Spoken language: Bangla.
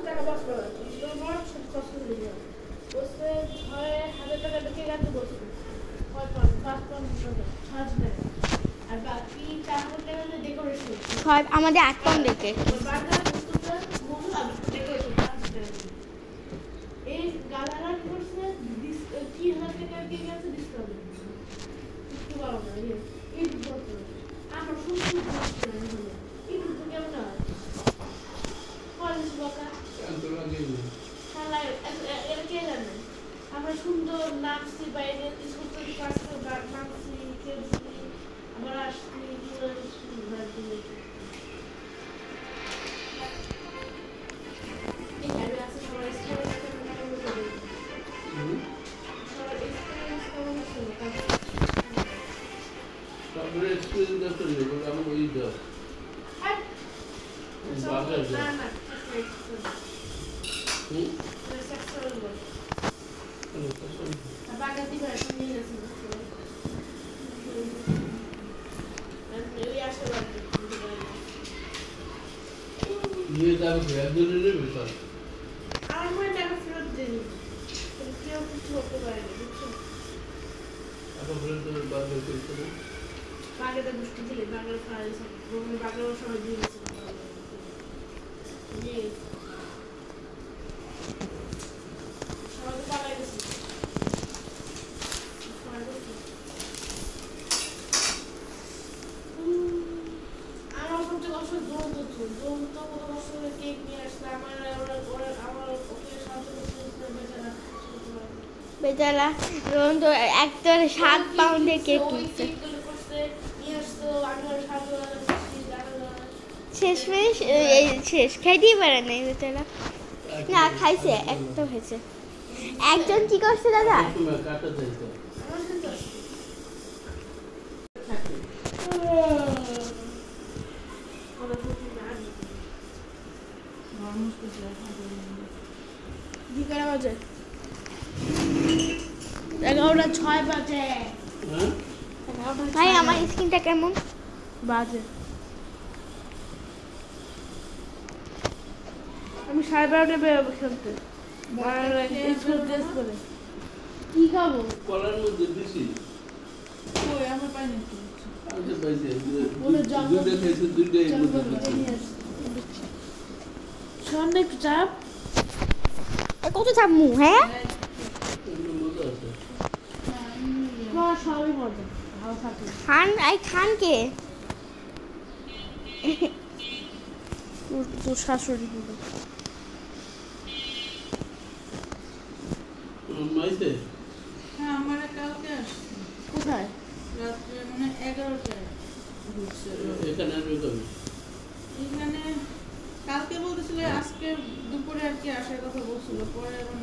টাকা বাঁচবে না তোমার সব কষ্ট হয়ে যাবে বসে হয় 1000 টাকা ঢুকে গেছে বসে হয় 5-5 ছাড় দেয় আর বাকি 400 টাকা দিয়ে ডেকোরেশন হয় আমাদের 8 পাউন্ড দেখে বার্গার বুঝতে মজু আর ডেকোরেশন এই গালারা করছে 3000 টাকা দিয়ে গেছে ডিসকাউন্ট কি বলো না এই বলতে আমার সুন্দর এই তো কেমন হয় কলেজ বকা শালা এর কে জানে আমরা সুন্দর নাচছি বাইরে স্কুল থেকে পাস করে নাচছি খেলছি আবার আসছি পুরো স্কুল বাড়ি এই যাবে আছে সবাই স্কুল তারপরে স্কুল যেতে হবে আমি ওই দাও বাজার না যাও না সেক্সুয়াল বল বাগা দিবা নিয়ে গেছে এই আসলে নিয়ে যাবে গ্র্যাজুয়েটে বেশি আমার মনে টাকা ফেরত দেনি কেউ কিছু করতে পারেনি বুঝছো এখন বলে তো বাজার করতে না বাগেটা বুঝতে ছিলে বাগের খাওয়া সব বাগের সবাই দিয়ে দিচ্ছে সবাই তো পালাই গেছে আমার সবচেয়ে কষ্ট দৌড় করছো দৌড় তো কত কষ্ট করে কেক নিয়ে আসলে আমার ওকে সাহায্য করতে বেচারা বেচারা রোহন তো একটা 7 পাউন্ডের কেক কিনছে শেষ শেষ খাইতেই পারে না বেচারা না খাইছে একটা হয়েছে একজন কি করছে দাদা কাটা যাইতো বিকাল বাজে 11:06 বাজে হ্যাঁ ভাই আমার স্কিনটা কেমন বাজে আমি 12:30 বেরোবো খেলতে স্কুল ড্রেস পরে কি খাবো কলার মধ্যে দিছি ওই আমার পাই না আজ পাইছে বলে জঙ্গল দুইটা খাইছে দুইটাই সামনে একটু চাপ কত চামু হ্যাঁ মজা আছে সবই মজা ভালো থাকে খান কে তোর শাশুড়ি বলে মাইতে হ্যাঁ আমার কালকে আসছে কোথায় রাত্রে মানে 11টায় এখানে আসবে কবে এখানে কালকে বলতেছিল আজকে দুপুরে আর কি আসার কথা বলছিল পরে আবার